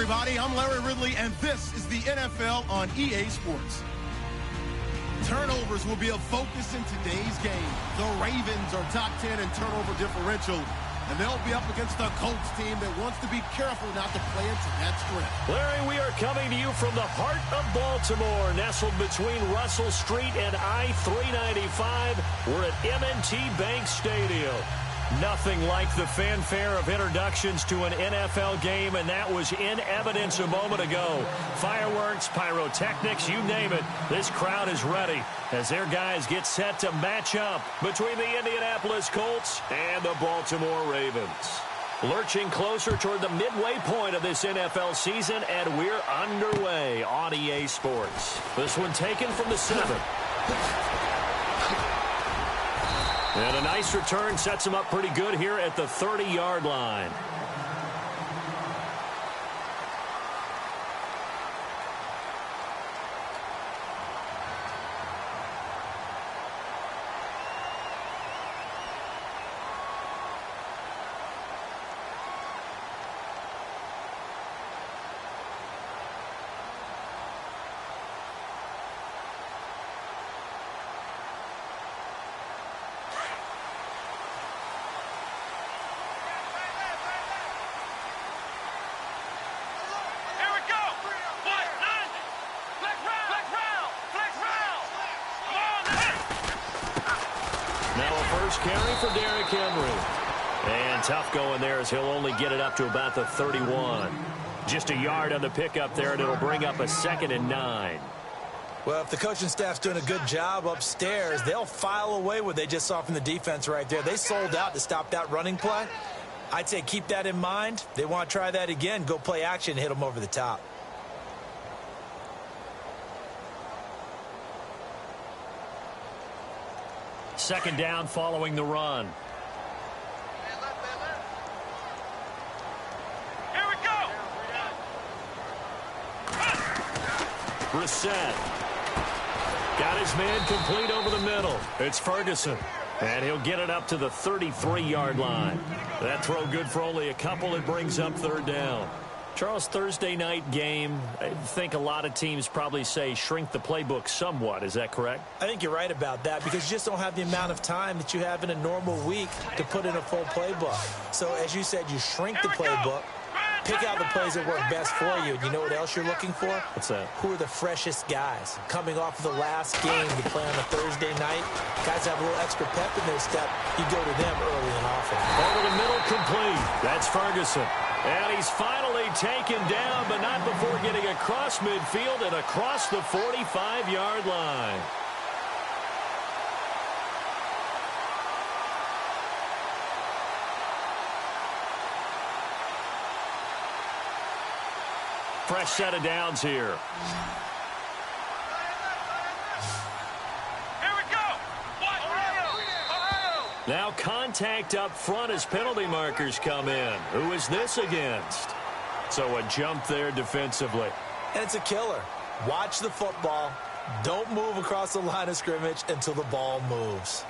everybody. I'm Larry Ridley, and this is the NFL on EA Sports. Turnovers will be a focus in today's game. The Ravens are top 10 in turnover differential, and they'll be up against the Colts team that wants to be careful not to play into that strength. Larry, we are coming to you from the heart of Baltimore, nestled between Russell Street and I-395. We're at M&T Bank Stadium. Nothing like the fanfare of introductions to an NFL game, and that was in evidence a moment ago. Fireworks, pyrotechnics, you name it. This crowd is ready as their guys get set to match up between the Indianapolis Colts and the Baltimore Ravens. Lurching closer toward the midway point of this NFL season, and we're underway on EA Sports. This one taken from the 7. And a nice return sets him up pretty good here at the 30-yard line. Carry for Derrick Henry. And tough going there as he'll only get it up to about the 31. Just a yard on the pickup there, and it'll bring up a 2nd and 9. Well, if the coaching staff's doing a good job upstairs, they'll file away what they just saw from the defense right there. They sold out to stop that running play. I'd say keep that in mind. They want to try that again. Go play action, hit them over the top. Second down following the run. Here we go. Brissett. Got his man complete over the middle. It's Ferguson. And he'll get it up to the 33-yard line. That throw good for only a couple. It brings up 3rd down. Charles, Thursday night game, I think a lot of teams probably say shrink the playbook somewhat. Is that correct? I think you're right about that because you just don't have the amount of time that you have in a normal week to put in a full playbook. So, as you said, you shrink the playbook, pick out the plays that work best for you. And you know what else you're looking for? What's that? Who are the freshest guys? Coming off of the last game to play on a Thursday night, guys have a little extra pep in their step. You go to them early and often. Over the middle, complete. That's Ferguson. And he's finally taken down, but not before getting across midfield and across the 45-yard line. Fresh set of downs here. Now contact up front as penalty markers come in. Who is this against? So a jump there defensively. And it's a killer. Watch the football. Don't move across the line of scrimmage until the ball moves.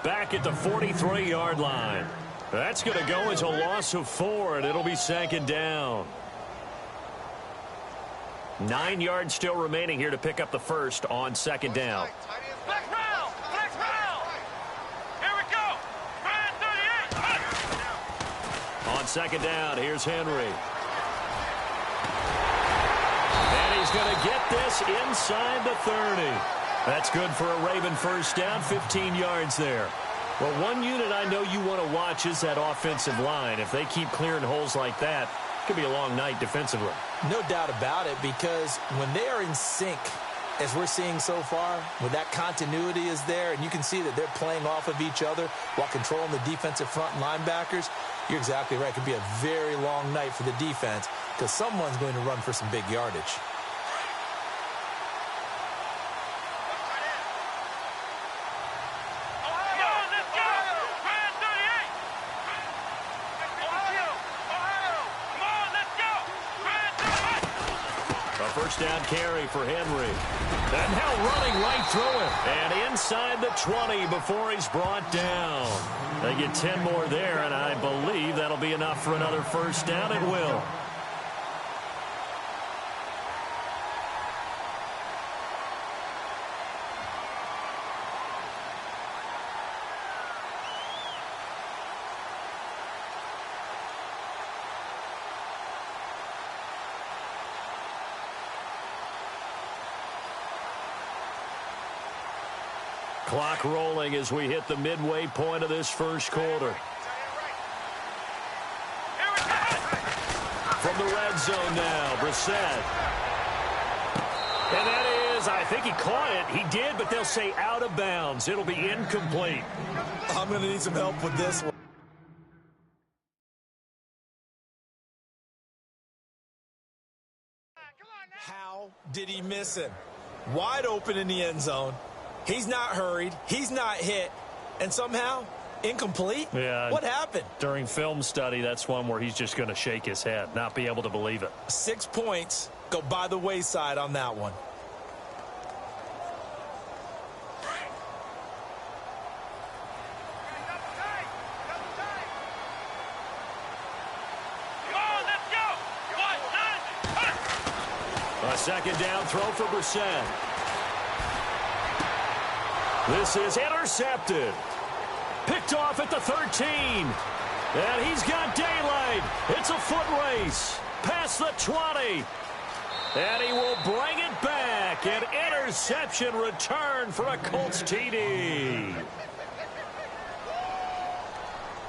Back at the 43-yard line. That's going to go as a loss of 4, and it'll be 2nd down. 9 yards still remaining here to pick up the first on 2nd down. Flex round! Flex round! Here we go! 38! On 2nd down, here's Henry. And he's going to get this inside the 30. That's good for a Raven first down, 15 yards there. Well, one unit I know you want to watch is that offensive line. If they keep clearing holes like that, it could be a long night defensively. No doubt about it, because when they are in sync, as we're seeing so far, when that continuity is there, and you can see that they're playing off of each other while controlling the defensive front and linebackers, You're exactly right. It could be a very long night for the defense because someone's going to run for some big yardage. First down carry for Henry. And now running right through him. And inside the 20 before he's brought down. They get 10 more there, and I believe that'll be enough for another first down. It will. Clock rolling as we hit the midway point of this first quarter. From the red zone now, Brissett. And that is, I think he caught it. He did, but they'll say out of bounds. It'll be incomplete. I'm going to need some help with this one. How did he miss him? Wide open in the end zone. He's not hurried. He's not hit. And somehow, incomplete? Yeah. What happened? During film study, that's one where he's just going to shake his head, not be able to believe it. 6 points go by the wayside on that one. A second down throw for Brissett. This is intercepted. Picked off at the 13. And he's got daylight. It's a foot race. Past the 20. And he will bring it back. An interception return for a Colts TD.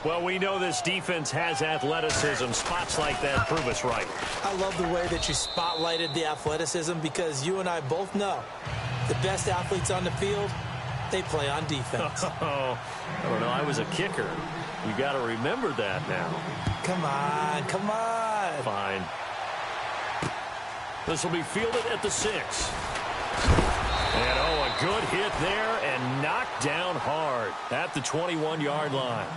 Well, we know this defense has athleticism. Spots like that prove us right. I love the way that you spotlighted the athleticism because you and I both know the best athletes on the field, they play on defense. Oh, I don't know. I was a kicker. You got to remember that now. Come on, come on. Fine. This will be fielded at the 6. And, oh, a good hit there and knocked down hard at the 21-yard line.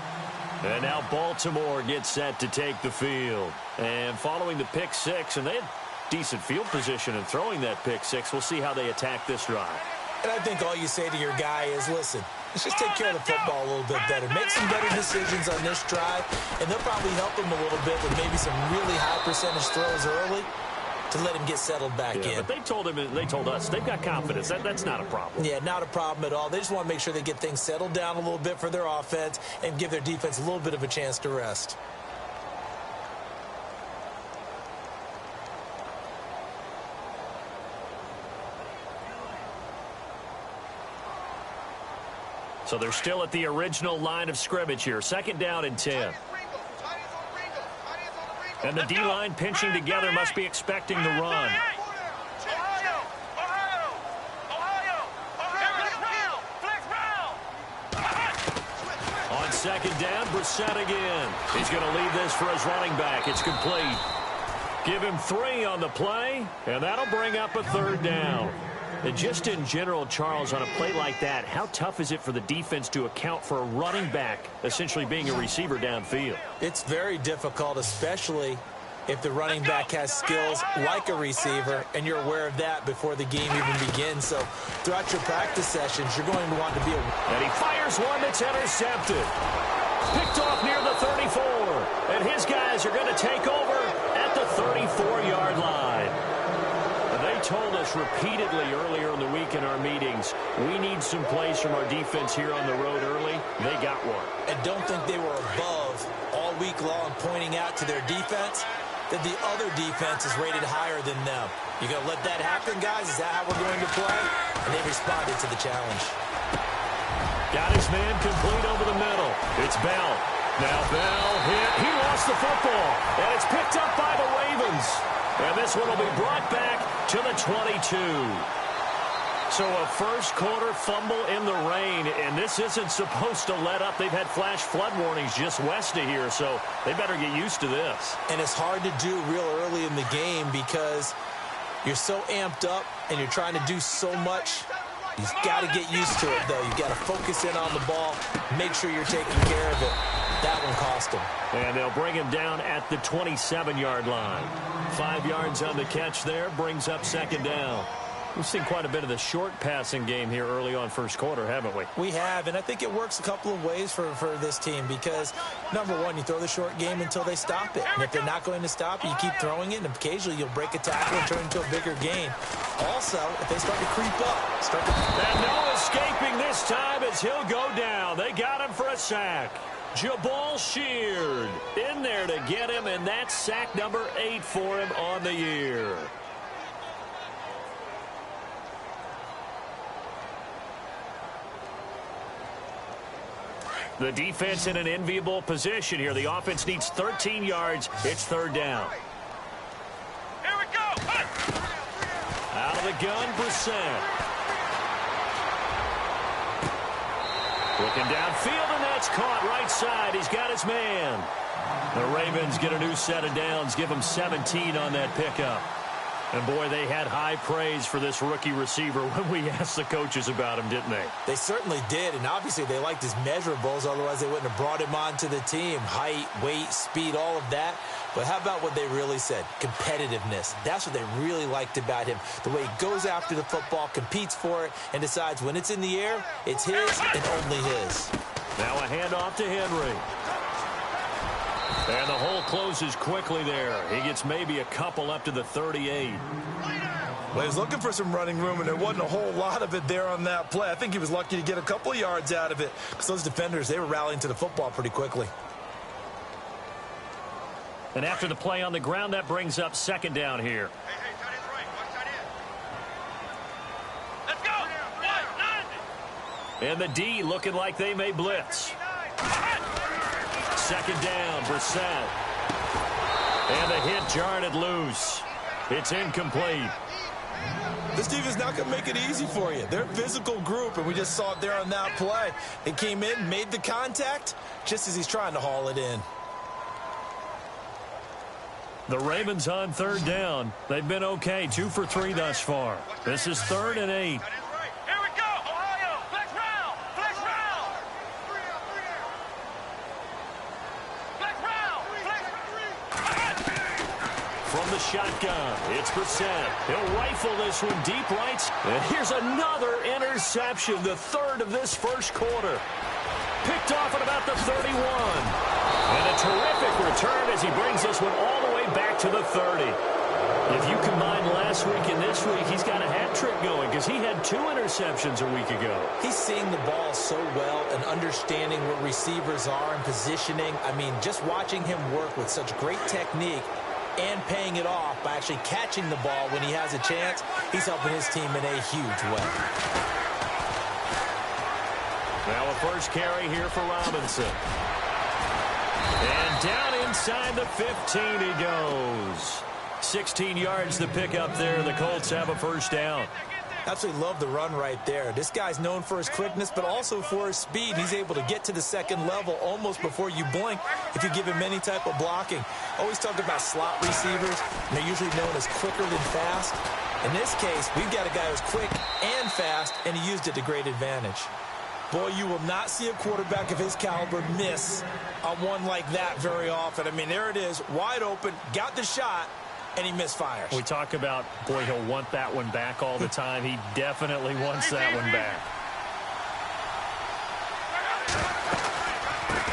And now Baltimore gets set to take the field. And following the pick 6, and they had decent field position in throwing that pick 6. We'll see how they attack this drive. And I think all you say to your guy is, listen, let's just take care of the football a little bit better. Make some better decisions on this drive, and they'll probably help him a little bit with maybe some really high percentage throws early to let him get settled back in. But they told us they've got confidence. That's not a problem. Yeah, not a problem at all. They just want to make sure they get things settled down a little bit for their offense and give their defense a little bit of a chance to rest. So they're still at the original line of scrimmage here. Second down and 10. And the D-line pinching together must be expecting the run. On second down, Brissett again. He's going to leave this for his running back. It's complete. Give him 3 on the play, and that'll bring up a third down. And just in general, Charles, on a play like that, how tough is it for the defense to account for a running back essentially being a receiver downfield? It's very difficult, especially if the running back has skills like a receiver, and you're aware of that before the game even begins. So throughout your practice sessions, you're going to want to be And he fires one that's intercepted. Picked off near the 34. And his guys are going to take over at the 34-yard line. They told us repeatedly earlier in the week in our meetings, we need some plays from our defense here on the road early. They got one. And don't think they were above all week long pointing out to their defense that the other defense is rated higher than them. You going to let that happen, guys? Is that how we're going to play? And they responded to the challenge. Got his man complete over the middle. It's Bell. Now Bell hit. He lost the football. And it's picked up by the Ravens. And this one will be brought back to the 22. So a first quarter fumble in the rain, and this isn't supposed to let up. They've had flash flood warnings just west of here, so they better get used to this. And it's hard to do real early in the game because you're so amped up and you're trying to do so much. You've got to get used to it, though. You've got to focus in on the ball, make sure you're taking care of it. That one cost him. And they'll bring him down at the 27-yard line. 5 yards on the catch there, brings up second down. We've seen quite a bit of the short passing game here early on first quarter, haven't we? We have, and I think it works a couple of ways for this team because, number one, you throw the short game until they stop it. And if they're not going to stop it, you keep throwing it, and occasionally you'll break a tackle and turn into a bigger gain. Also, if they start to creep up, And no escaping this time as he'll go down. They got him for a sack. Jabal Sheard in there to get him, and that's sack number 8 for him on the year. The defense in an enviable position here. The offense needs 13 yards. It's third down. Here we go. Out of the gun, Brissett. Looking downfield, and that's caught right side. He's got his man. The Ravens get a new set of downs. Give him 17 on that pickup. And, boy, they had high praise for this rookie receiver when we asked the coaches about him, didn't they? They certainly did, and obviously they liked his measurables. Otherwise, they wouldn't have brought him onto the team. Height, weight, speed, all of that. But how about what they really said? Competitiveness. That's what they really liked about him. The way he goes after the football, competes for it, and decides when it's in the air, it's his and only his. Now a handoff to Henry. And the hole closes quickly there. He gets maybe a couple up to the 38. Well, he was looking for some running room, and there wasn't a whole lot of it there on that play. I think he was lucky to get a couple of yards out of it because those defenders, they were rallying to the football pretty quickly. And after the play on the ground, that brings up second down here. Hey, tight end's right. Watch tight end. Let's go. And the D looking like they may blitz. Second down, Brissett. And the hit jarred it loose. It's incomplete. This team is not going to make it easy for you. They're a physical group, and we just saw it there on that play. They came in, made the contact, just as he's trying to haul it in. The Ravens on third down. They've been okay, 2 for 3 thus far. This is 3rd and 8. Here we go. Ohio. Flex round. Flex round. Flex round. From the shotgun, it's Brissett. He'll rifle this one deep right. And here's another interception, the 3rd of this first quarter. Picked off at about the 31. And a terrific return as he brings this one all the way back to the 30. If you combine last week and this week, he's got a hat trick going because he had 2 interceptions a week ago. He's seeing the ball so well and understanding where receivers are and positioning. I mean, just watching him work with such great technique and paying it off by actually catching the ball when he has a chance, he's helping his team in a huge way. Now a first carry here for Robinson. And down inside the 15 he goes. 16 yards to pick up there. The Colts have a first down. Absolutely love the run right there. This guy's known for his quickness, but also for his speed. He's able to get to the second level almost before you blink if you give him any type of blocking. Always talk about slot receivers. They're usually known as quicker than fast. In this case, we've got a guy who's quick and fast, and he used it to great advantage. Boy, you will not see a quarterback of his caliber miss on one like that very often. I mean, there it is, wide open, got the shot, and he misfires. We talk about, boy, he'll want that one back all the time. He definitely wants that one back.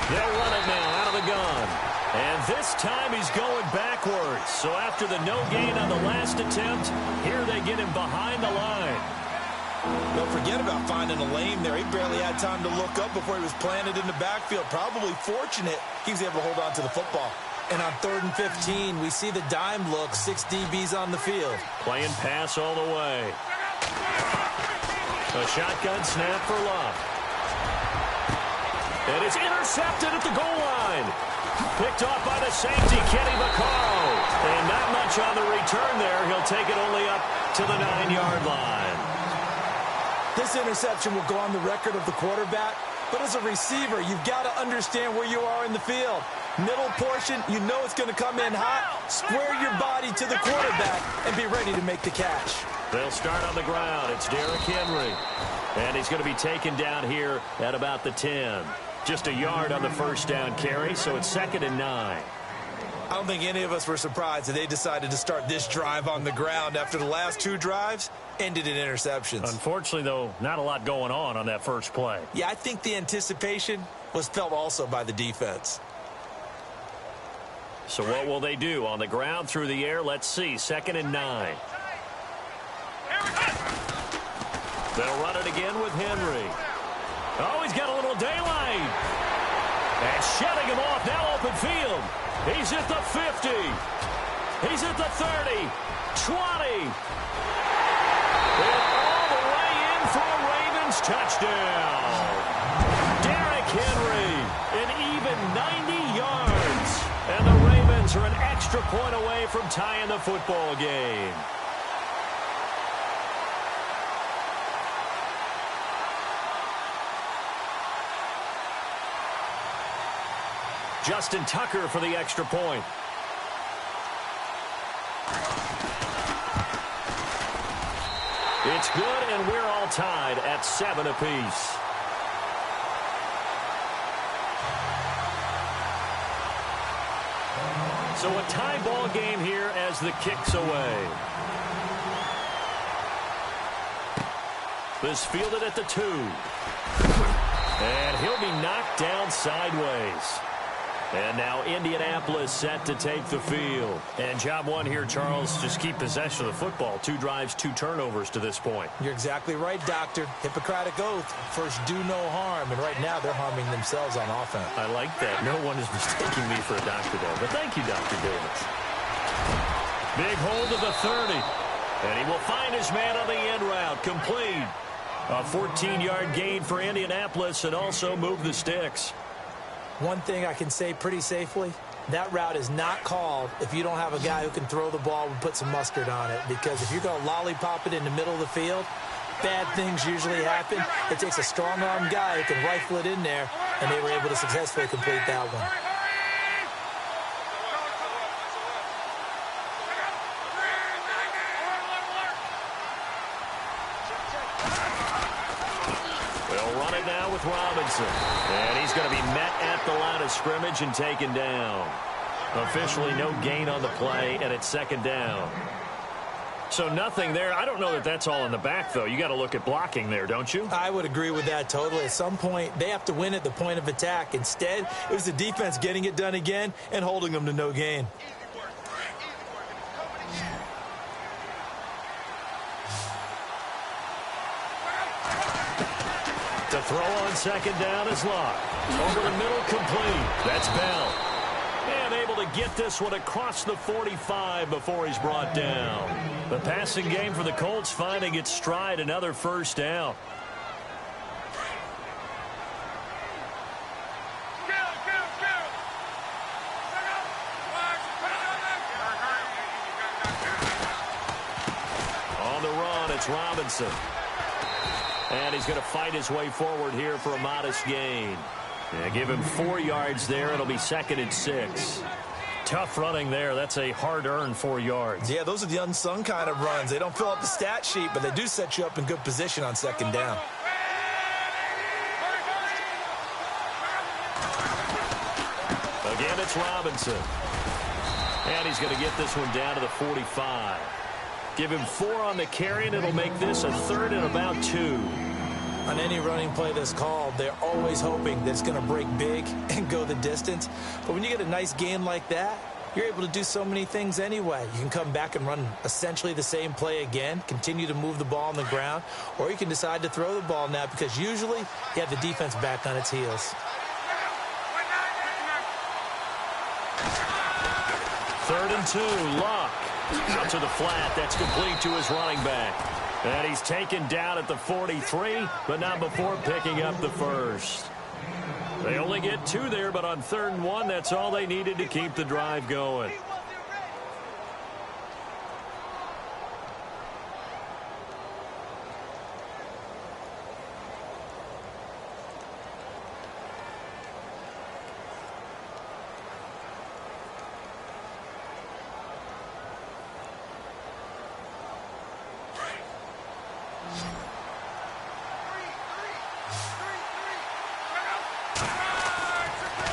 They'll run it now out of the gun. And this time he's going backwards. So after the no gain on the last attempt, here they get him behind the line. Don't forget about finding a lane there. He barely had time to look up before he was planted in the backfield. Probably fortunate he was able to hold on to the football. And on 3rd and 15, we see the dime look, 6 DBs on the field. Playing pass all the way. A shotgun snap for Love. And it's intercepted at the goal line. Picked off by the safety, Kenny Vaccaro. And not much on the return there. He'll take it only up to the 9-yard line. This interception will go on the record of the quarterback, but as a receiver, you've got to understand where you are in the field. Middle portion, you know it's going to come in hot. Square your body to the quarterback and be ready to make the catch. They'll start on the ground. It's Derrick Henry. And he's going to be taken down here at about the 10. Just a yard on the first down carry, so it's 2nd and 9. I don't think any of us were surprised that they decided to start this drive on the ground after the last 2 drives ended in interceptions. Unfortunately, though, not a lot going on that first play. Yeah, I think the anticipation was felt also by the defense. So what will they do? On the ground, through the air, let's see. 2nd and 9. They'll run it again with Henry. Oh, he's got a little daylight. And shutting him off, now open field. He's at the 50. He's at the 30. 20. And all the way in for a Ravens touchdown. Derrick Henry, an even 90 yards. And the Ravens are an extra point away from tying the football game. Justin Tucker for the extra point. It's good, and we're all tied at 7 apiece. So a tie ball game here as the kick's away. This fielded at the 2. And he'll be knocked down sideways. And now Indianapolis set to take the field. And job one here, Charles, just keep possession of the football. 2 drives, 2 turnovers to this point. You're exactly right, Doctor. Hippocratic oath. First, do no harm. And right now, they're harming themselves on offense. I like that. No one is mistaking me for a doctor, though. But thank you, Dr. Davis. Big hold of the 30. And he will find his man on the end route. Complete. A 14-yard gain for Indianapolis and also move the sticks. One thing I can say pretty safely, that route is not called if you don't have a guy who can throw the ball and put some mustard on it. Because if you're going to lollipop it in the middle of the field, bad things usually happen. It takes a strong-arm guy who can rifle it in there, and they were able to successfully complete that one. With Robinson. And he's going to be met at the line of scrimmage and taken down. Officially no gain on the play, and it's 2nd down. So nothing there. I don't know that that's all in the back, though. You got to look at blocking there, don't you? I would agree with that totally. At some point, they have to win at the point of attack. Instead, it was the defense getting it done again and holding them to no gain. The throw on 2nd down is Locke. Over the middle, complete. That's Bell. And able to get this one across the 45 before he's brought down. The passing game for the Colts finding its stride, another first down. On the run, it's Robinson. And he's going to fight his way forward here for a modest gain. Yeah, give him 4 yards there. It'll be 2nd and 6. Tough running there. That's a hard-earned 4 yards. Yeah, those are the unsung kind of runs. They don't fill up the stat sheet, but they do set you up in good position on 2nd down. Again, it's Robinson. And he's going to get this one down to the 45. Give him 4 on the carry, and it'll make this a 3rd and about 2. On any running play that's called, they're always hoping that it's going to break big and go the distance. But when you get a nice gain like that, you're able to do so many things anyway. You can come back and run essentially the same play again, continue to move the ball on the ground, or you can decide to throw the ball now because usually you have the defense back on its heels. 3rd and 2, Locke. Out to the flat. That's complete to his running back. And he's taken down at the 43, but not before picking up the first. They only get 2 there, but on 3rd and 1, that's all they needed to keep the drive going.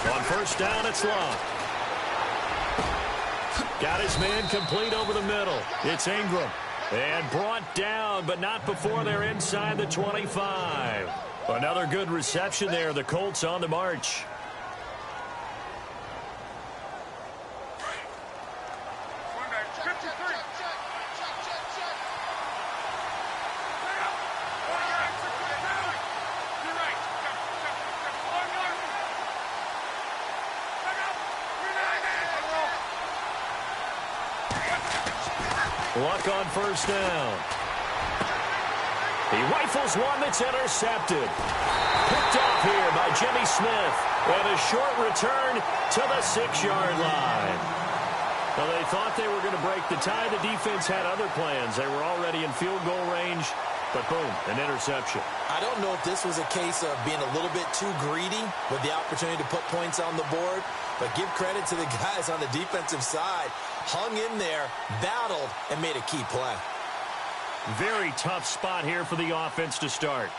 On first down, it's Luck. Got his man complete over the middle. It's Ingram. And brought down, but not before they're inside the 25. Another good reception there. The Colts on the march. Luck on first down. He rifles one that's intercepted. Picked off here by Jimmy Smith. And a short return to the 6-yard line. Well, they thought they were going to break the tie. The defense had other plans. They were already in field goal range. But boom, an interception. I don't know if this was a case of being a little bit too greedy with the opportunity to put points on the board. But give credit to the guys on the defensive side. Hung in there, battled, and made a key play. Very tough spot here for the offense to start.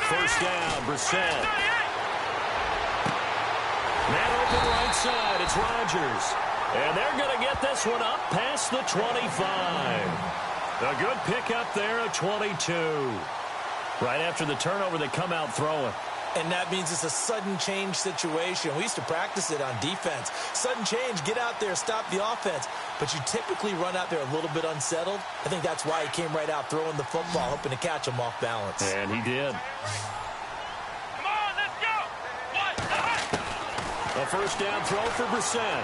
First down, Brissett. Man open right side, it's Rodgers. And they're going to get this one up past the 25. A good pickup there at 22. Right after the turnover, they come out throwing. And that means it's a sudden change situation. We used to practice it on defense. Sudden change, get out there, stop the offense. But you typically run out there a little bit unsettled. I think that's why he came right out throwing the football, hoping to catch him off balance. And he did. Come on, let's go. A first down throw for Brissett.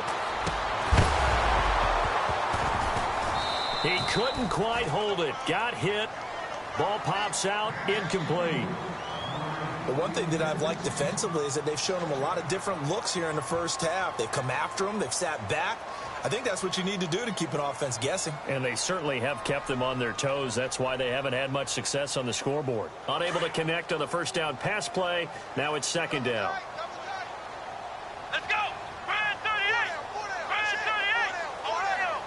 He couldn't quite hold it. Got hit. Ball pops out, incomplete. The one thing that I've liked defensively is that they've shown him a lot of different looks here in the first half. They've come after him. They've sat back. I think that's what you need to do to keep an offense guessing. And they certainly have kept them on their toes. That's why they haven't had much success on the scoreboard. Unable to connect on the first down pass play. Now it's second down. Let's go. Brand 38. Brand 38. Ohio.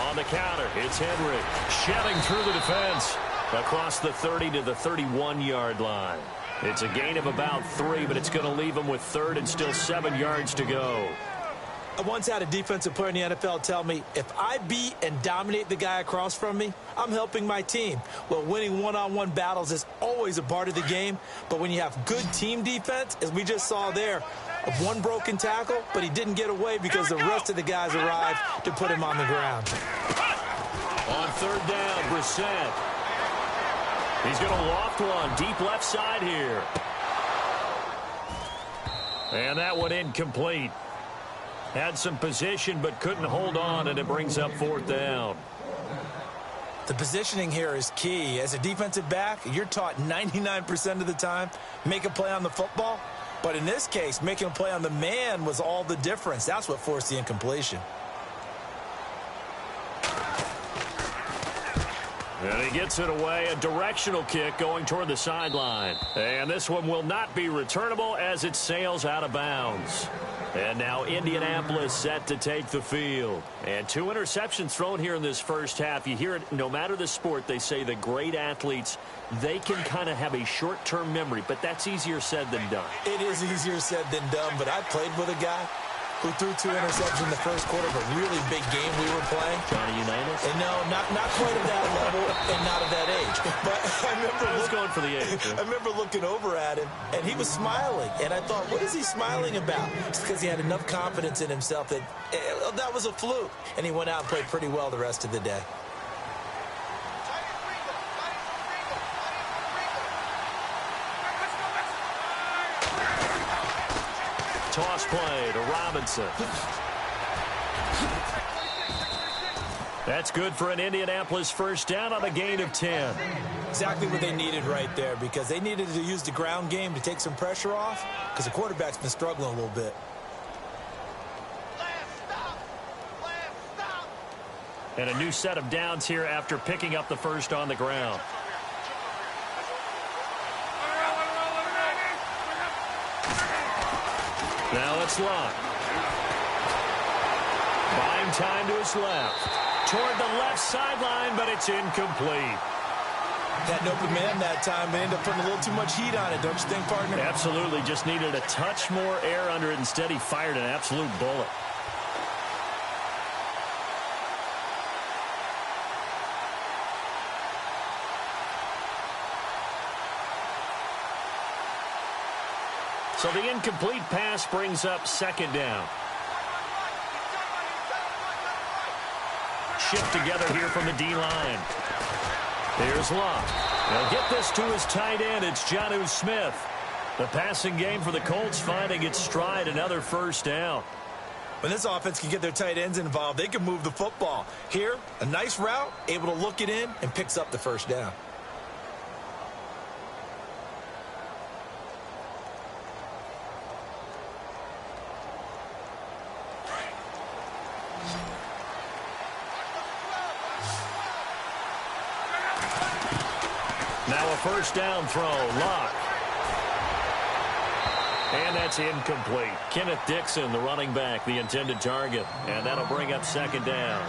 On the counter, it's Henry. Shelling through the defense. Across the 30 to the 31-yard line. It's a gain of about 3, but it's going to leave them with third and still 7 yards to go. I once had a defensive player in the NFL tell me, if I beat and dominate the guy across from me, I'm helping my team. Well, winning one-on-one battles is always a part of the game, but when you have good team defense, as we just saw there, of one broken tackle, but he didn't get away because the rest of the guys arrived to put him on the ground. On third down, Brissett. He's going to loft one deep left side here. And that one incomplete. Had some position but couldn't hold on, and it brings up fourth down. The positioning here is key. As a defensive back, you're taught 99% of the time, make a play on the football. But in this case, making a play on the man was all the difference. That's what forced the incompletion. And he gets it away, a directional kick going toward the sideline. And this one will not be returnable as it sails out of bounds. And now Indianapolis set to take the field. And 2 interceptions thrown here in this first half. You hear it, no matter the sport, they say the great athletes, they can kind of have a short-term memory, but that's easier said than done. It is easier said than done, but I played with a guy who threw 2 interceptions in the first quarter of a really big game we were playing. Johnny Unitas? And no, not quite at that level and not at that age. But I remember going for the age. I remember looking over at him, and he was smiling. And I thought, what is he smiling about? It's because he had enough confidence in himself that that was a fluke. And he went out and played pretty well the rest of the day. Toss play to Robinson. That's good for an Indianapolis first down on a gain of 10. Exactly what they needed right there, because they needed to use the ground game to take some pressure off, because the quarterback's been struggling a little bit. And a new set of downs here after picking up the first on the ground. Now it's Luck. Buying time to his left. toward the left sideline, but it's incomplete. Had an open man that time, but ended up putting a little too much heat on it, don't you think, partner? Absolutely. Just needed a touch more air under it. Instead, he fired an absolute bullet. So the incomplete pass brings up second down. Shift together here from the D-line. Here's Locke. They'll get this to his tight end. It's Jonnu Smith. The passing game for the Colts finding its stride, another first down. When this offense can get their tight ends involved, they can move the football. Here, a nice route, able to look it in, and picks up the first down. Now a first down throw, Locke. And that's incomplete. Kenneth Dixon, the running back, the intended target. And that'll bring up second down.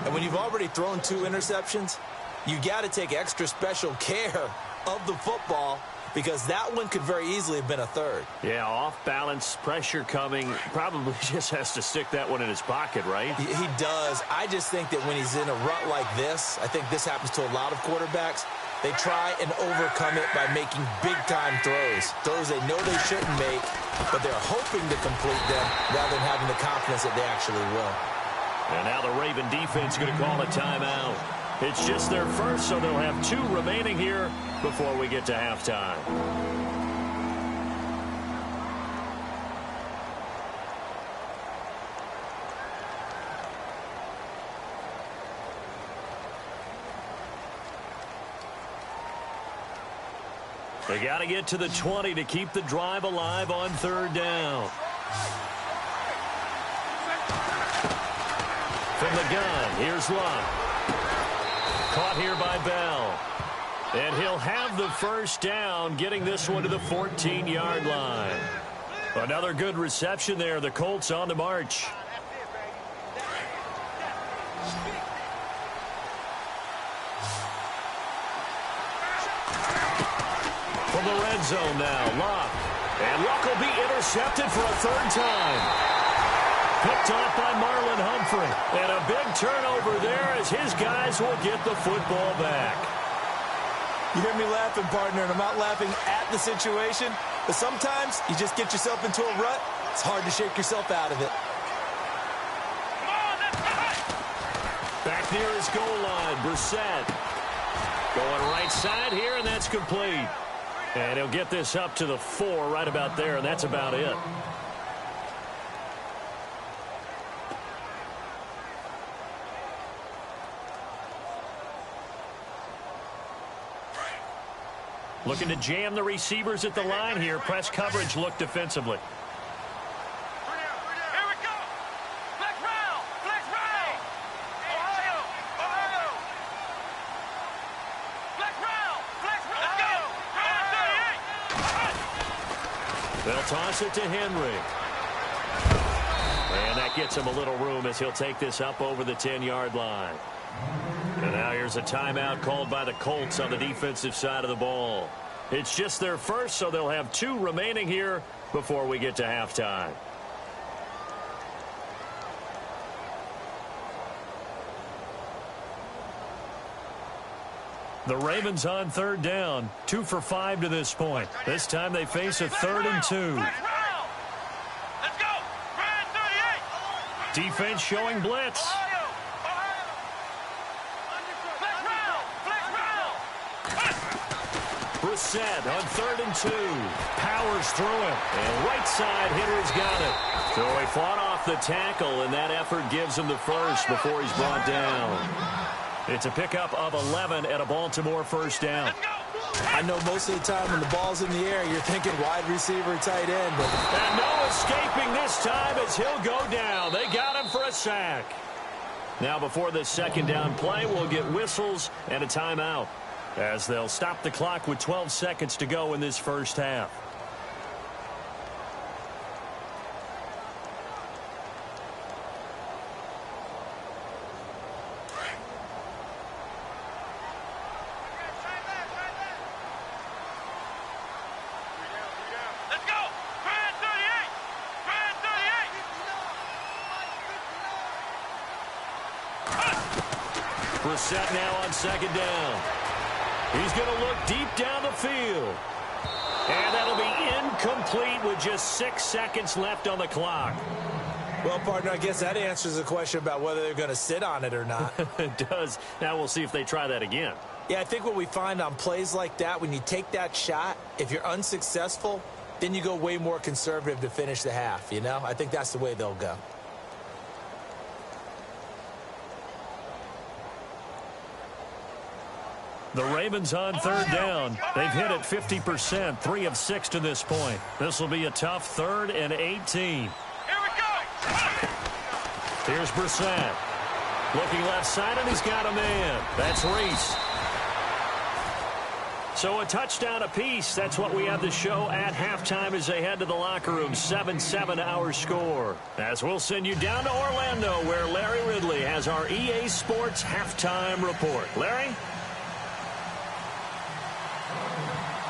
And when you've already thrown 2 interceptions, you got to take extra special care of the football because that one could very easily have been a third. Yeah, off balance, pressure coming. Probably just has to stick that one in his pocket, right? He does. I just think that when he's in a rut like this, I think this happens to a lot of quarterbacks, they try and overcome it by making big-time throws. Throws they know they shouldn't make, but they're hoping to complete them rather than having the confidence that they actually will. And now the Raven defense going to call a timeout. It's just their first, so they'll have 2 remaining here before we get to halftime. They got to get to the 20 to keep the drive alive on third down. From the gun, here's Locke. Caught here by Bell. And he'll have the first down, getting this one to the 14-yard line. Another good reception there. The Colts on the march. From the red zone now, Locke. And Locke will be intercepted for a third time. Picked off by Marlon Humphrey. And a big turnover there as his guys will get the football back. You hear me laughing, partner, and I'm not laughing at the situation, but sometimes you just get yourself into a rut. It's hard to shake yourself out of it. Back near his goal line, Brissett. Going right side here, and that's complete. And he'll get this up to the 4 right about there, and that's about it. Looking to jam the receivers at the line here. Press coverage look defensively. Here we go. Flex round. Flex round. Ohio. Ohio. Flex round. Flex round. Let's go. They'll toss it to Henry. And that gets him a little room as he'll take this up over the 10-yard line. And now here's a timeout called by the Colts on the defensive side of the ball. It's just their first, so they'll have 2 remaining here before we get to halftime. The Ravens on third down, 2 for 5 to this point. This time they face a 3rd and 2. Let's go. Brand 38. Defense showing blitz. Ohio. Ohio. Flex round. Flex round. Brissett on 3rd and 2. Powers through him. And right side hitter's got it. So he fought off the tackle, and that effort gives him the first before he's brought down. It's a pickup of 11 at a Baltimore first down. I know most of the time when the ball's in the air, you're thinking wide receiver, tight end. But And no escaping this time as he'll go down. They got him for a sack. Now before this second down play, we'll get whistles and a timeout as they'll stop the clock with 12 seconds to go in this first half. Brissett now on second down. He's going to look deep down the field. And that'll be incomplete with just 6 seconds left on the clock. Well, partner, I guess that answers the question about whether they're going to sit on it or not. It does. Now we'll see if they try that again. Yeah, I think what we find on plays like that, when you take that shot, if you're unsuccessful, then you go way more conservative to finish the half, you know? I think that's the way they'll go. The Ravens on third down. They've hit it 50%, 3 of 6 to this point. This will be a tough 3rd and 18. Here's Brissett. Looking left side, and he's got a man. That's Reese. So a touchdown apiece. That's what we have to show at halftime as they head to the locker room. 7-7 our score. As we'll send you down to Orlando, where Larry Ridley has our EA Sports halftime report. Larry?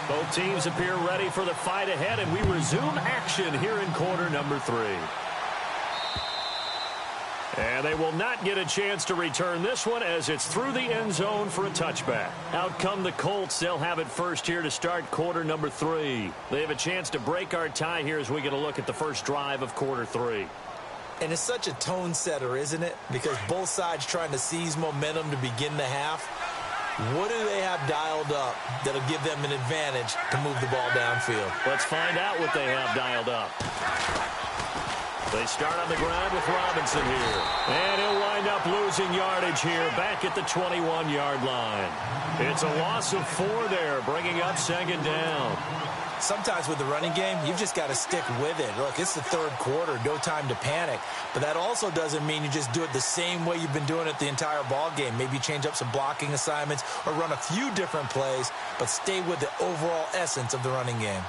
Both teams appear ready for the fight ahead, and we resume action here in quarter number 3. And they will not get a chance to return this one as it's through the end zone for a touchback. Out come the Colts. They'll have it first here to start quarter number 3. They have a chance to break our tie here as we get a look at the first drive of quarter 3. And it's such a tone setter, isn't it? Because both sides trying to seize momentum to begin the half. What do they have dialed up that'll give them an advantage to move the ball downfield? Let's find out what they have dialed up. They start on the ground with Robinson here. And he'll wind up losing yardage here back at the 21-yard line. It's a loss of 4 there, bringing up second down. Sometimes with the running game, you've just got to stick with it. Look, it's the 3rd quarter, no time to panic. But that also doesn't mean you just do it the same way you've been doing it the entire ball game. Maybe change up some blocking assignments or run a few different plays, but stay with the overall essence of the running game.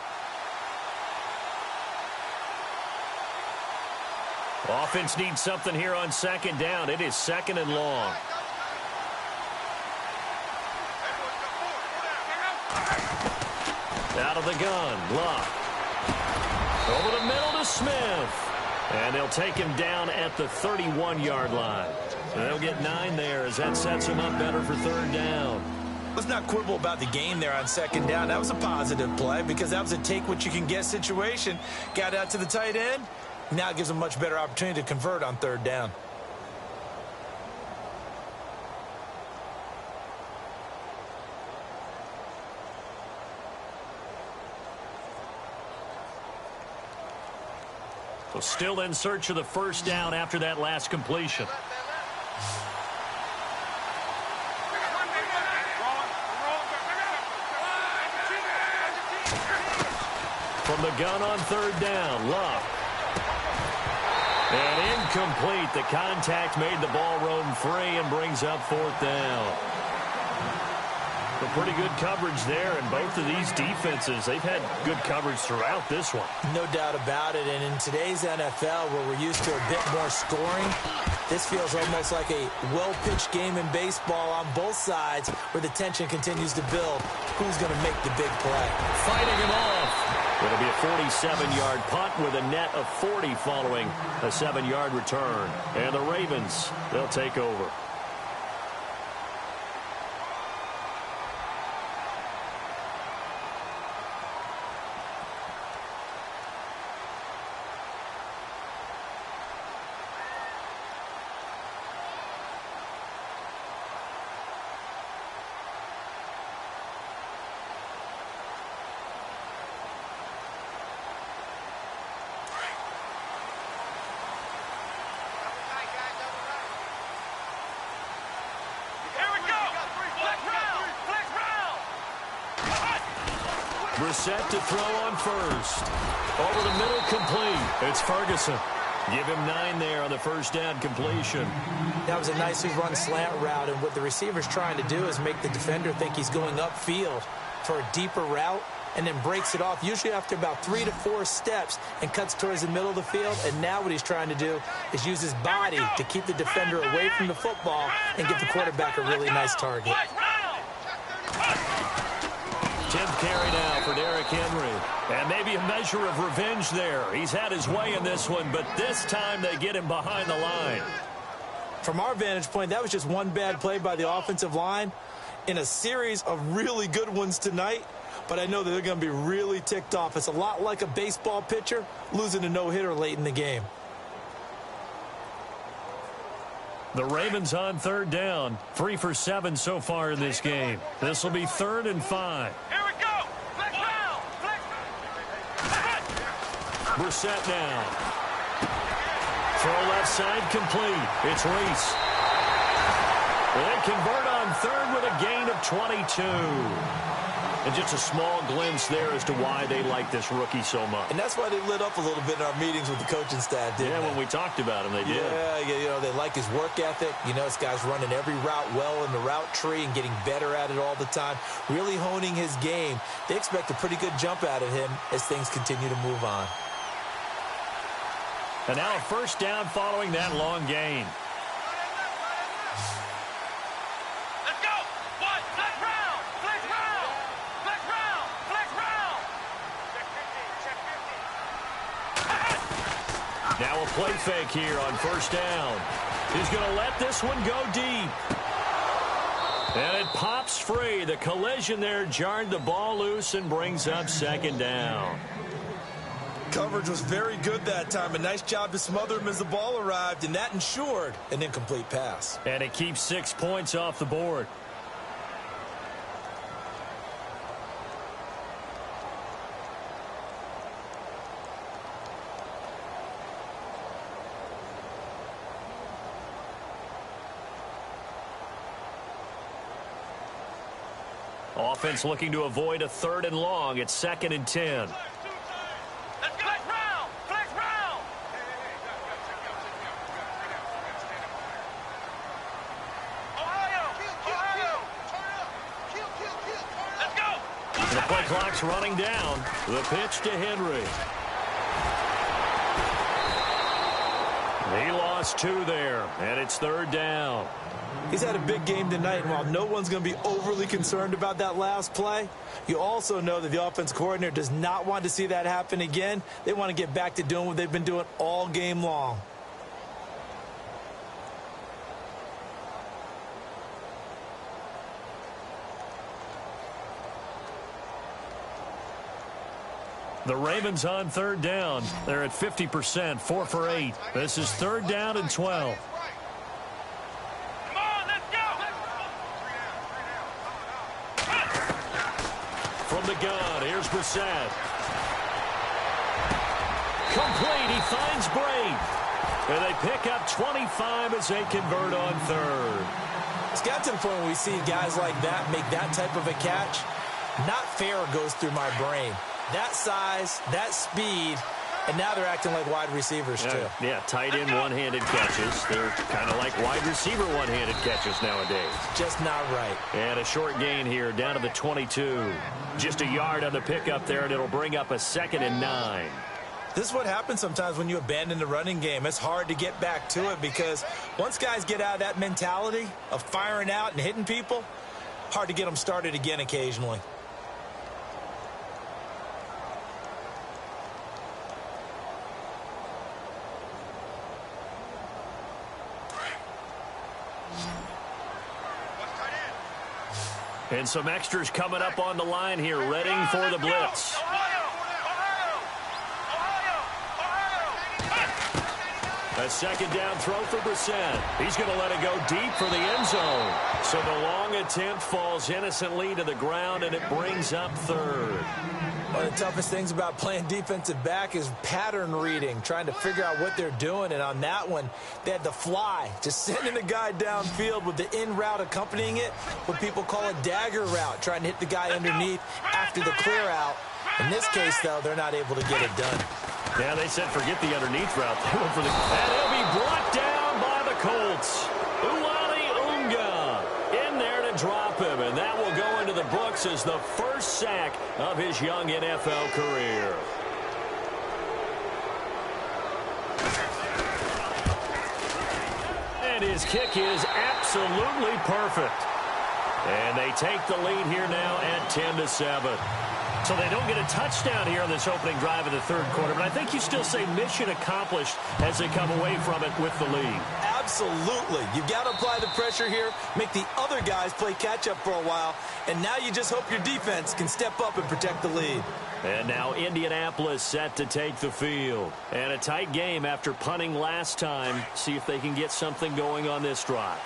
Offense needs something here on second down. It is 2nd and long. Out of the gun, Luck. Over the middle to Smith. And they'll take him down at the 31-yard line. They'll get 9 there as that sets him up better for 3rd down. Let's not quibble about the gain there on second down. That was a positive play because that was a take-what-you-can-get situation. Got out to the tight end. Now it gives them a much better opportunity to convert on 3rd down. So still in search of the first down after that last completion. From the gun on 3rd down, Luck. And incomplete. The contact made the ball roam free and brings up 4th down. But pretty good coverage there, and both of these defenses, they've had good coverage throughout this one. No doubt about it, and in today's NFL, where we're used to a bit more scoring, this feels almost like a well-pitched game in baseball on both sides, where the tension continues to build. Who's going to make the big play? Fighting him off. It'll be a 47-yard punt with a net of 40 following a 7-yard return. And the Ravens, they'll take over. Brissett to throw on first. Over the middle, complete. It's Ferguson. Give him 9 there on the first down completion. That was a nicely run slant route, and what the receiver's trying to do is make the defender think he's going upfield for a deeper route, and then breaks it off, usually after about 3 to 4 steps, and cuts towards the middle of the field. And now what he's trying to do is use his body to keep the defender away from the football and give the quarterback a really nice target. 10th carry now for Derrick Henry. And maybe a measure of revenge there. He's had his way in this one, but this time they get him behind the line. From our vantage point, that was just one bad play by the offensive line in a series of really good ones tonight. But I know that they're going to be really ticked off. It's a lot like a baseball pitcher losing a no-hitter late in the game. The Ravens on third down. 3 for 7 so far in this game. This will be 3rd and 5. Here we go. Flex round. Brissett now. Throw left side complete. It's Reese. They convert on third with a gain of 22. And just a small glimpse there as to why they like this rookie so much. And that's why they lit up a little bit in our meetings with the coaching staff, didn't they? Yeah, when we talked about him, they did. Yeah, they like his work ethic. This guy's running every route well in the route tree and getting better at it all the time, really honing his game. They expect a pretty good jump out of him as things continue to move on. And now a first down following that long gain. Let's go. One. Flex round. Flex round. Flex round. Flex round. Check 50. Check 50. Now a play fake here on first down. He's going to let this one go deep. And it pops free. The collision there jarred the ball loose and brings up second down. Coverage was very good that time. A nice job to smother him as the ball arrived, and that ensured an incomplete pass. And it keeps 6 points off the board. Offense looking to avoid a 3rd and long. It's 2nd and 10. Flex round. Flex round. Ohio. Ohio. Let's go. The play clock's running down. The pitch to Henry. He lost 2 there, and it's 3rd down. He's had a big game tonight, and while no one's going to be overly concerned about that last play, you also know that the offense coordinator does not want to see that happen again. They want to get back to doing what they've been doing all game long. The Ravens on 3rd down. They're at 50%, 4 for 8. This is 3rd down and 12. Come on, let's go. From the gun, here's Brissett. Complete, he finds Brate. And they pick up 25 as they convert on 3rd. It's got to the point where we see guys like that make that type of a catch. Not fair goes through my brain. That size, that speed, and now they're acting like wide receivers too. Yeah, tight end one-handed catches. They're kind of like wide receiver one-handed catches nowadays. Just not right. And a short gain here down to the 22. Just a yard on the pickup there, and it'll bring up a 2nd and 9. This is what happens sometimes when you abandon the running game. It's hard to get back to it because once guys get out of that mentality of firing out and hitting people, hard to get them started again occasionally. And some extras coming up on the line here, ready for the blitz. A 2nd down throw for Brissett. He's going to let it go deep for the end zone. So the long attempt falls innocently to the ground, and it brings up 3rd. One of the toughest things about playing defensive back is pattern reading, trying to figure out what they're doing. And on that one, they had the fly, just sending a guy downfield with the in route accompanying it, what people call a dagger route, trying to hit the guy underneath after the clear out. In this case, though, they're not able to get it done. Yeah, they said forget the underneath route. They went for the... And he'll be brought down by the Colts. Uwani Unga in there to drop him, and that will go into the books as the first sack of his young NFL career. And his kick is absolutely perfect. And they take the lead here now at 10-7. So they don't get a touchdown here on this opening drive of the 3rd quarter, but I think you still say mission accomplished as they come away from it with the lead. Absolutely. You've got to apply the pressure here, make the other guys play catch-up for a while, and now you just hope your defense can step up and protect the lead. And now Indianapolis set to take the field. And a tight game after punting last time. See if they can get something going on this drive.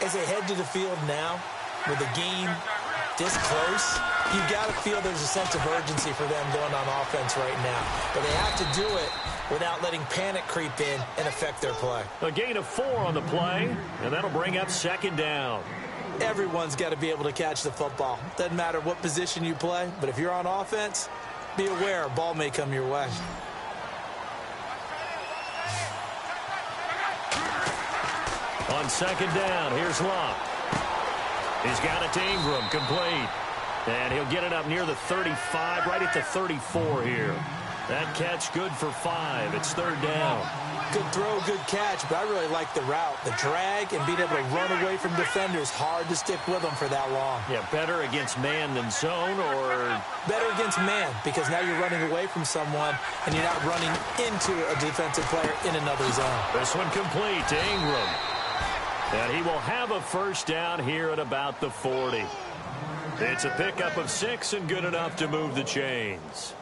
As they head to the field now, with the game this close, you've got to feel there's a sense of urgency for them going on offense right now. But they have to do it without letting panic creep in and affect their play. A gain of 4 on the play, and that'll bring up second down. Everyone's got to be able to catch the football. Doesn't matter what position you play, but if you're on offense, be aware a ball may come your way. On second down, here's Locke. He's got it to Ingram, complete. And he'll get it up near the 35, right at the 34 here. That catch good for 5. It's third down. Good throw, good catch, but I really like the route. The drag and being able to run away from defenders, hard to stick with them for that long. Yeah, better against man than zone, or? Better against man, because now you're running away from someone and you're not running into a defensive player in another zone. This one complete to Ingram. And he will have a first down here at about the 40. It's a pickup of 6 and good enough to move the chains.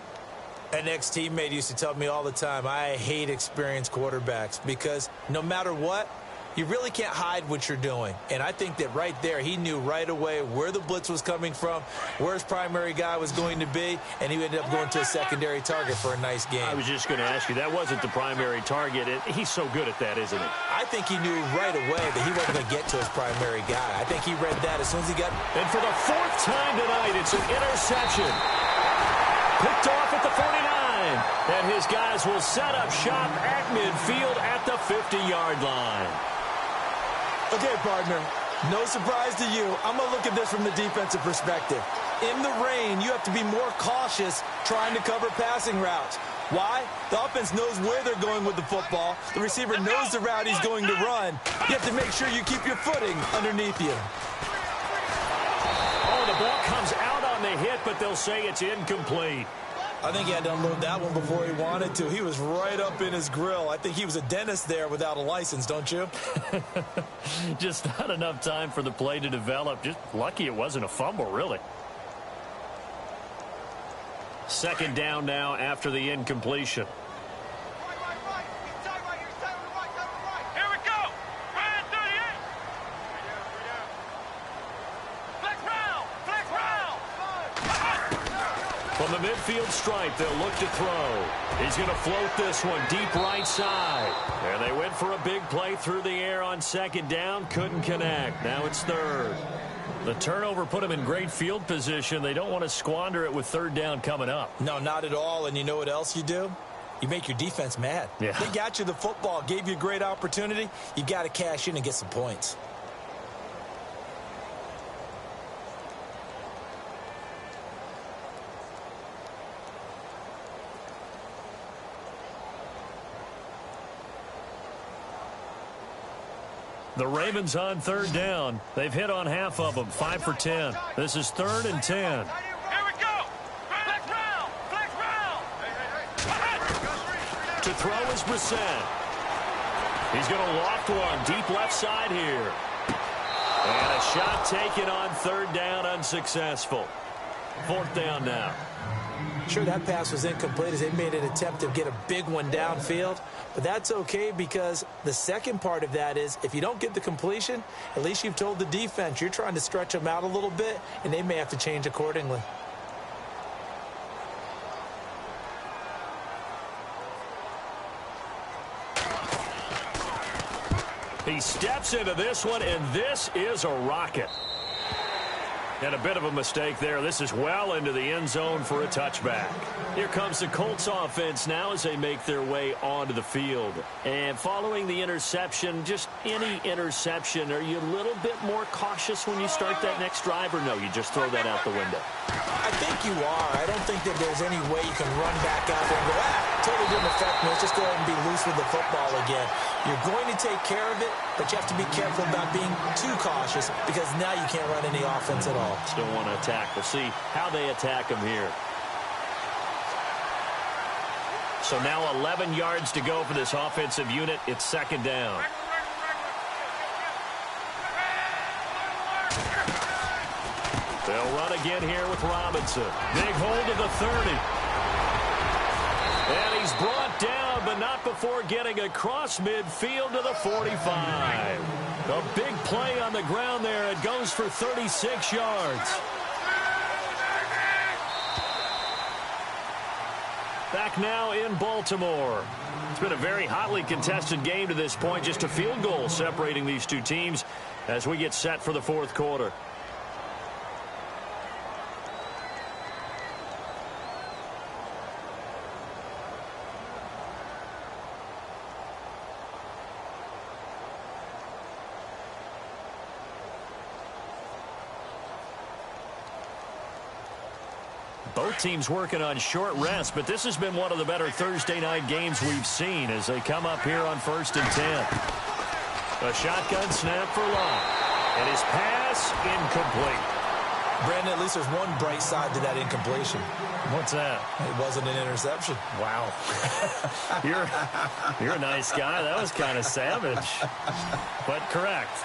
An ex-teammate used to tell me all the time, I hate experienced quarterbacks because no matter what, you really can't hide what you're doing. And I think that right there, he knew right away where the blitz was coming from, where his primary guy was going to be, and he ended up going to a secondary target for a nice game. I was just going to ask you, that wasn't the primary target. He's so good at that, isn't he? I think he knew right away that he wasn't going to get to his primary guy. I think he read that as soon as he got... And for the 4th time tonight, it's an interception. Picked off at the 49. And his guys will set up shop at midfield at the 50-yard line. Okay, partner, no surprise to you. I'm going to look at this from the defensive perspective. In the rain, you have to be more cautious trying to cover passing routes. Why? The offense knows where they're going with the football. The receiver knows the route he's going to run. You have to make sure you keep your footing underneath you. Oh, the ball comes out on the hit, but they'll say it's incomplete. I think he had to unload that one before he wanted to. He was right up in his grill. I think he was a dentist there without a license, don't you? Just not enough time for the play to develop. Just lucky it wasn't a fumble, really. Second down now after the incompletion. Here we go. Ryan 38. Flex round. Flex round. From the midfield stripe, they'll look to throw. He's going to float this one deep right side. And they went for a big play through the air on second down. Couldn't connect. Now it's third. The turnover put them in great field position. They don't want to squander it with third down coming up. No, not at all. And you know what else you do? You make your defense mad. Yeah. They got you the football, gave you a great opportunity. You got to cash in and get some points. The Ravens on third down. They've hit on half of them, 5 for 10. This is 3rd and 10. Here we go. Flex round. Flex round. To throw is Brissett. He's going to loft one deep left side here. And a shot taken on third down, unsuccessful. 4th down now. Sure, that pass was incomplete as they made an attempt to get a big one downfield. But that's okay because the second part of that is if you don't get the completion, at least you've told the defense you're trying to stretch them out a little bit, and they may have to change accordingly. He steps into this one, and this is a rocket. And a bit of a mistake there. This is well into the end zone for a touchback. Here comes the Colts offense now as they make their way onto the field. And following the interception, just any interception, are you a little bit more cautious when you start that next drive, or no, you just throw that out the window? I think you are. I don't think that there's any way you can run back out there and go, totally didn't affect me. Let's just go ahead and be loose with the football again. You're going to take care of it, but you have to be careful about being too cautious because now you can't run any offense at all. Still want to attack. We'll see how they attack him here. So now 11 yards to go for this offensive unit. It's second down. They'll run again here with Robinson. Big hold of the 30. And he's brought down, but not before getting across midfield to the 45. A big play on the ground there. It goes for 36 yards. Back now in Baltimore. It's been a very hotly contested game to this point. Just a field goal separating these two teams as we get set for the fourth quarter. Both teams working on short rest, but this has been one of the better Thursday night games we've seen as they come up here on 1st and 10. A shotgun snap for Locke. And his pass incomplete. Brandon, at least there's one bright side to that incompletion. What's that? It wasn't an interception. Wow. You're a nice guy. That was kind of savage. But correct.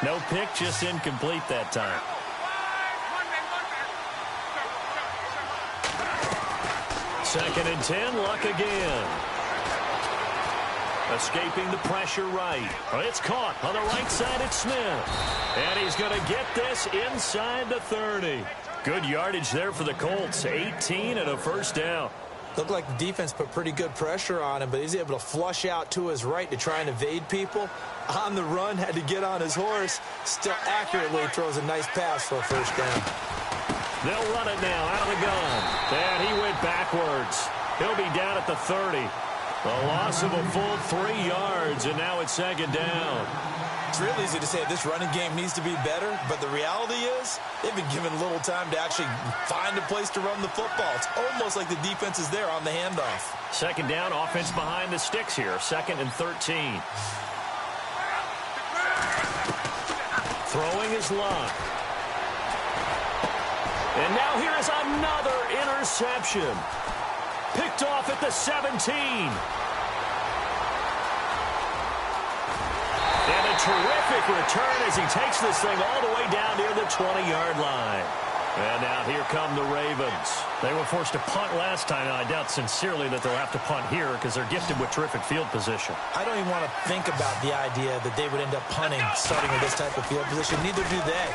No pick, just incomplete that time. Second and 10, Luck again. Escaping the pressure right. It's caught on the right side. It's Smith. And he's going to get this inside the 30. Good yardage there for the Colts. 18 and a first down. Looked like the defense put pretty good pressure on him, but he's able to flush out to his right to try and evade people. On the run, had to get on his horse. Still accurately throws a nice pass for a first down. They'll run it now out of the gun. And he went backwards. He'll be down at the 30. A loss of a full 3 yards, and now it's second down. It's real easy to say this running game needs to be better, but the reality is they've been given little time to actually find a place to run the football. It's almost like the defense is there on the handoff. Second down, offense behind the sticks here. 2nd and 13. Throwing is Locke. And now here is another interception. Picked off at the 17. And a terrific return as he takes this thing all the way down near the 20-yard line. And now here come the Ravens. They were forced to punt last time, and I doubt sincerely that they'll have to punt here because they're gifted with terrific field position. I don't even want to think about the idea that they would end up punting starting with this type of field position. Neither do they.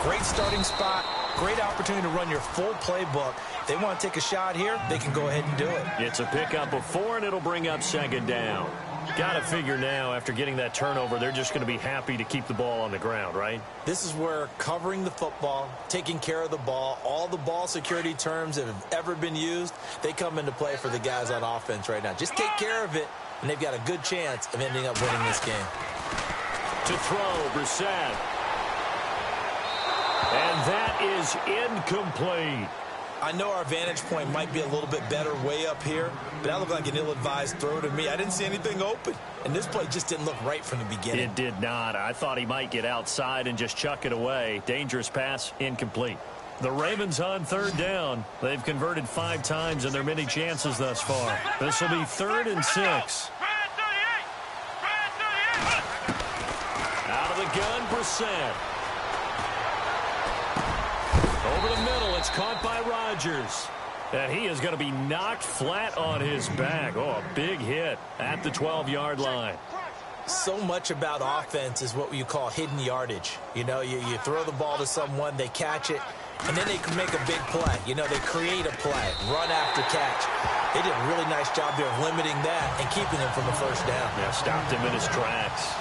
Great starting spot. Great opportunity to run your full playbook. They want to take a shot here, they can go ahead and do it. It's a pickup of 4, and it'll bring up second down. Got to figure now, after getting that turnover, they're just going to be happy to keep the ball on the ground, right? This is where covering the football, taking care of the ball, all the ball security terms that have ever been used, they come into play for the guys on offense right now. Just take care of it, and they've got a good chance of ending up winning this game. To throw, Brissett. And that is incomplete. I know our vantage point might be a little bit better way up here, but that looked like an ill-advised throw to me. I didn't see anything open, and this play just didn't look right from the beginning. It did not. I thought he might get outside and just chuck it away. Dangerous pass, incomplete. The Ravens on third down. They've converted 5 times in their many chances thus far. This will be 3rd and 6. Out of the gun, Brissett. Over the middle, it's caught by Rodgers. And he is going to be knocked flat on his back. Oh, a big hit at the 12-yard line. So much about offense is what you call hidden yardage. You know, you throw the ball to someone, they catch it, and then they can make a big play. You know, they create a play, run after catch. They did a really nice job there of limiting that and keeping him from the first down. Yeah, stopped him in his tracks.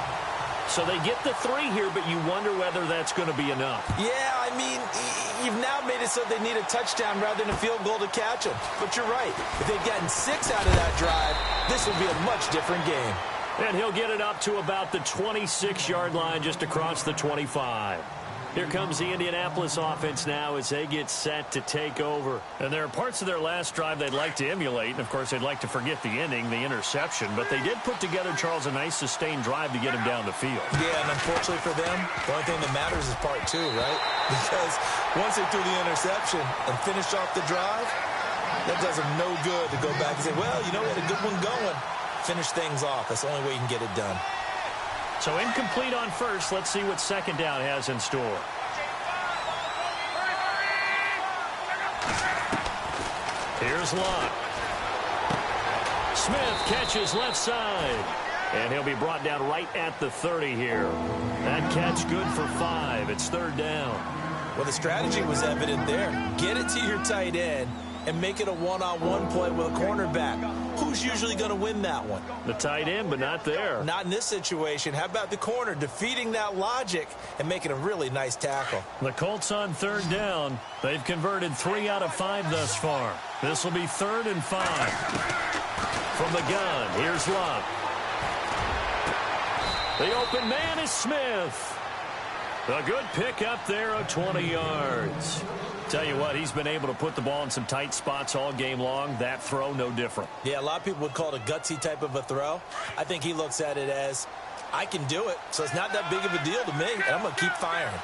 So they get the 3 here, but you wonder whether that's going to be enough. Yeah, I mean, you've now made it so they need a touchdown rather than a field goal to catch them. But you're right. If they'd gotten 6 out of that drive, this would be a much different game. And he'll get it up to about the 26-yard line just across the 25. Here comes the Indianapolis offense now as they get set to take over. And there are parts of their last drive they'd like to emulate. And, of course, they'd like to forget the ending, the interception. But they did put together, Charles, a nice sustained drive to get him down the field. Yeah, and unfortunately for them, the only thing that matters is part 2, right? Because once they threw the interception and finished off the drive, that does them no good to go back and say, well, you know, we had a good one going. Finish things off. That's the only way you can get it done. So incomplete on first. Let's see what second down has in store. Here's Locke. Smith catches left side. And he'll be brought down right at the 30 here. That catch good for 5. It's third down. Well, the strategy was evident there. Get it to your tight end and make it a one-on-one play with a cornerback. Who's usually going to win that one? The tight end, but not there. Not in this situation. How about the corner defeating that logic and making a really nice tackle? The Colts on third down. They've converted 3 out of 5 thus far. This will be 3rd and 5. From the gun, here's Locke. The open man is Smith. A good pickup there of 20 yards. Tell you what, he's been able to put the ball in some tight spots all game long. That throw, no different. Yeah, a lot of people would call it a gutsy type of a throw. I think he looks at it as, I can do it, so it's not that big of a deal to me, and I'm going to keep firing.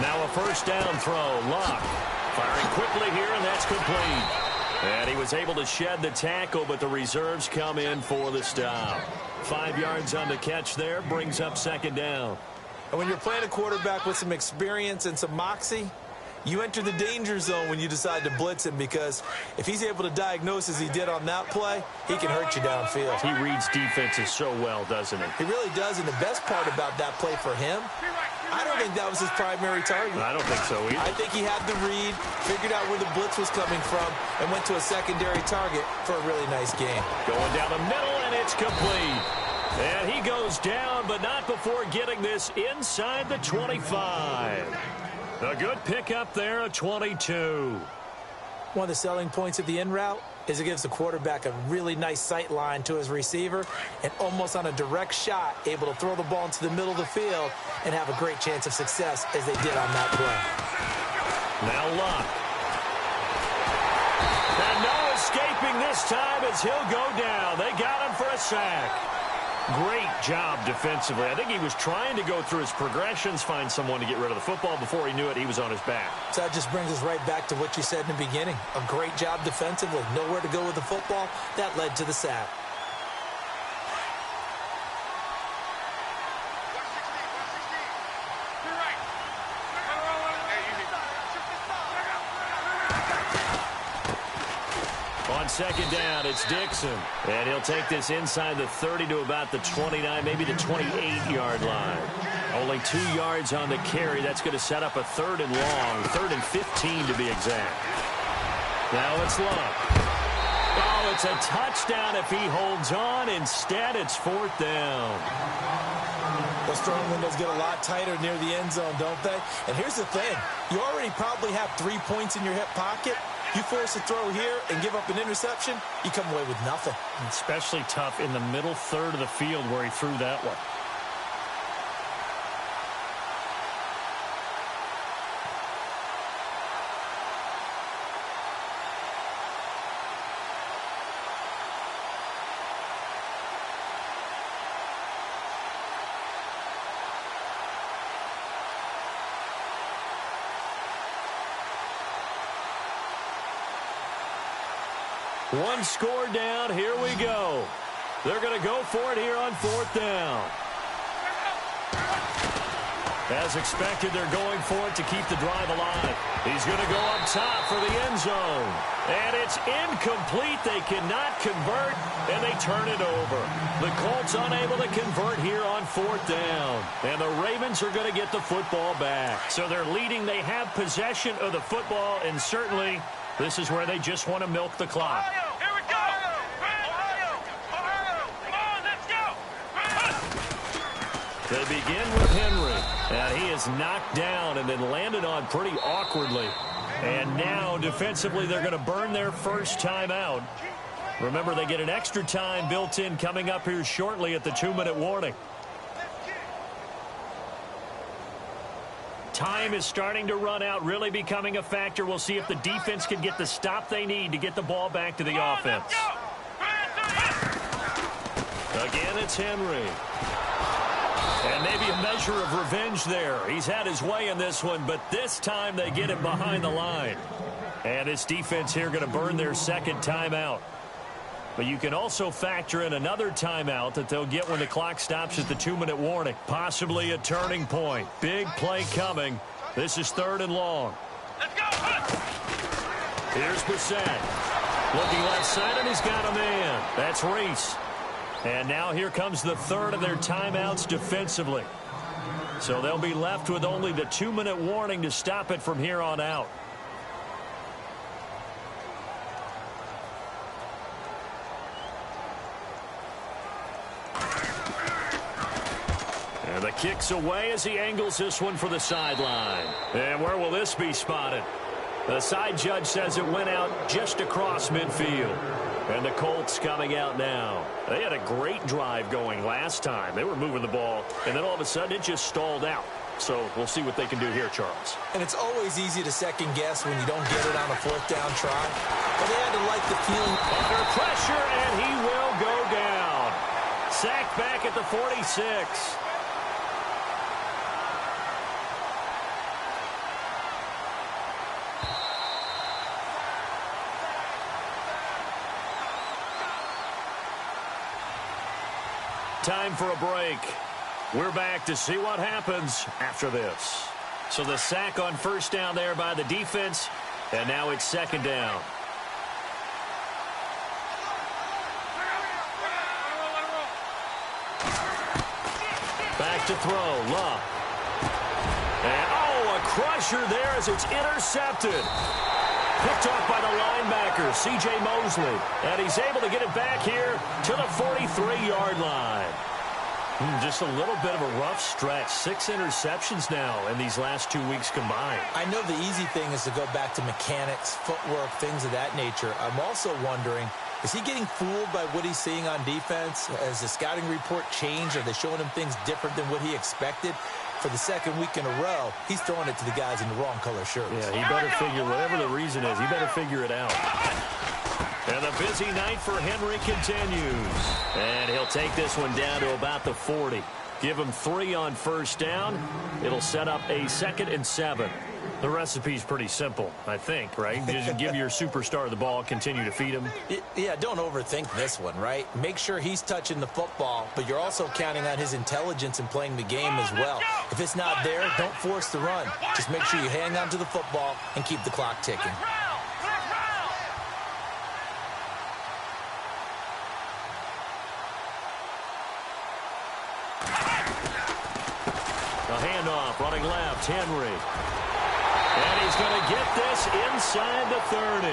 Now a first down throw. Locke firing quickly here, and that's complete. And he was able to shed the tackle, but the reserves come in for the stop. 5 yards on the catch there, brings up second down. And when you're playing a quarterback with some experience and some moxie, you enter the danger zone when you decide to blitz him, because if he's able to diagnose as he did on that play, he can hurt you downfield. He reads defenses so well, doesn't he? He really does, and the best part about that play for him, I don't think that was his primary target. I don't think so either. I think he had the read, figured out where the blitz was coming from, and went to a secondary target for a really nice game. Going down the middle, and it's complete. And he goes down, but not before getting this inside the 25. A good pickup there at 22. One of the selling points of the in route is it gives the quarterback a really nice sight line to his receiver, and almost on a direct shot, able to throw the ball into the middle of the field and have a great chance of success as they did on that play. Now Locke. And no escaping this time as he'll go down. They got him for a sack. Great job defensively. I think he was trying to go through his progressions, find someone to get rid of the football. Before he knew it, he was on his back. So that just brings us right back to what you said in the beginning. A great job defensively. Nowhere to go with the football. That led to the sack. On second down, it's Dixon. And he'll take this inside the 30 to about the 29, maybe the 28-yard line. Only 2 yards on the carry. That's going to set up a 3rd and long, 3rd and 15 to be exact. Now it's Locke. Oh, it's a touchdown if he holds on. Instead, it's 4th down. Those throwing windows get a lot tighter near the end zone, don't they? And here's the thing. You already probably have 3 points in your hip pocket. You force a throw here and give up an interception, you come away with nothing. Especially tough in the middle third of the field where he threw that one. One score down. Here we go. They're going to go for it here on 4th down. As expected, they're going for it to keep the drive alive. He's going to go up top for the end zone. And it's incomplete. They cannot convert, and they turn it over. The Colts unable to convert here on 4th down. And the Ravens are going to get the football back. So they're leading. They have possession of the football, and certainly this is where they just want to milk the clock. Ohio, here we go! Ohio, come on, let's go! They begin with Henry, and he is knocked down and then landed on pretty awkwardly. And now, defensively, they're going to burn their first timeout. Remember, they get an extra time built in coming up here shortly at the 2-minute warning. Time is starting to run out, really becoming a factor. We'll see if the defense can get the stop they need to get the ball back to the offense. Again, it's Henry. And maybe a measure of revenge there. He's had his way in this one, but this time they get him behind the line. And this defense here going to burn their second timeout. But you can also factor in another timeout that they'll get when the clock stops at the 2-minute warning. Possibly a turning point. Big play coming This is 3rd and long. Let's go. Here's Brissett. Looking left side, and he's got a man. That's Reese. And now here comes the 3rd of their timeouts defensively. So they'll be left with only the 2-minute warning to stop it from here on out. And the kick's away as he angles this one for the sideline. And where will this be spotted? The side judge says it went out just across midfield. And the Colts coming out now. They had a great drive going last time. They were moving the ball, and then all of a sudden it just stalled out. So we'll see what they can do here, Charles. And it's always easy to second guess when you don't get it on a 4th down try. But they had to like the feeling. Under pressure, and he will go down. Sacked back at the 46. Time for a break. We're back to see what happens after this. So the sack on 1st down there by the defense, and now it's 2nd down. Back to throw, Love. And, a crusher there as it's intercepted. Picked off by the linebacker, C.J. Mosley. And he's able to get it back here to the 43-yard line. Just a little bit of a rough stretch. 6 interceptions now in these last 2 weeks combined. I know the easy thing is to go back to mechanics, footwork, things of that nature. I'm also wondering, is he getting fooled by what he's seeing on defense? Has the scouting report changed? Are they showing him things different than what he expected? For the 2nd week in a row, he's throwing it to the guys in the wrong color shirts. Yeah, he better figure, whatever the reason is, he better figure it out. And the busy night for Henry continues. And he'll take this one down to about the 40. Give him 3 on 1st down. It'll set up a 2nd and 7. The recipe's pretty simple, I think, right? Just give your superstar the ball, continue to feed him. Yeah, don't overthink this one, right? Make sure he's touching the football, but you're also counting on his intelligence in playing the game as well. If it's not there, don't force the run. Just make sure you hang on to the football and keep the clock ticking. A handoff, running left, Henry. And he's going to get this inside the 30.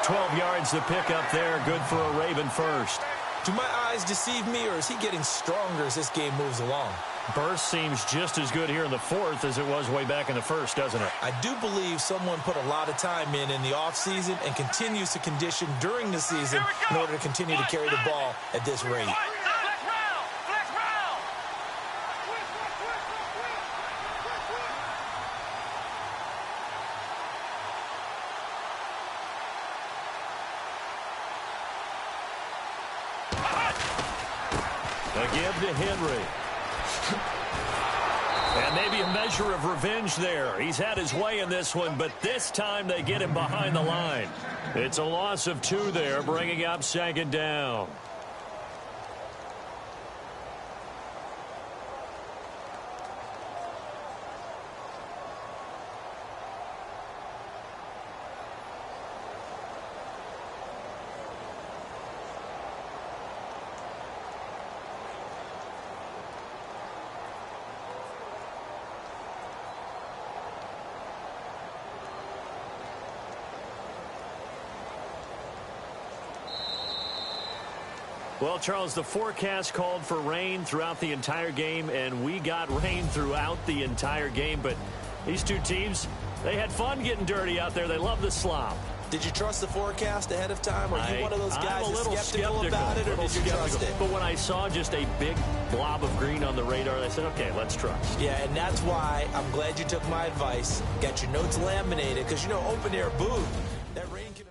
12 yards to pick up there. Good for a Raven first. Do my eyes deceive me, or is he getting stronger as this game moves along? Burst seems just as good here in the 4th as it was way back in the 1st, doesn't it? I do believe someone put a lot of time in the offseason and continues to condition during the season in order to continue to carry the ball at this rate. A give to Henry. And maybe a measure of revenge there. He's had his way in this one, but this time they get him behind the line. It's a loss of 2 there, bringing up 2nd down. Well, Charles, the forecast called for rain throughout the entire game, and we got rain throughout the entire game. But these two teams, they had fun getting dirty out there. They love the slop. Did you trust the forecast ahead of time? Are you one of those guys I'm a little skeptical about it, or did you trust it? But when I saw just a big blob of green on the radar, I said, okay, let's trust. Yeah, and that's why I'm glad you took my advice. Got your notes laminated, because, you know, open-air booth, that rain can...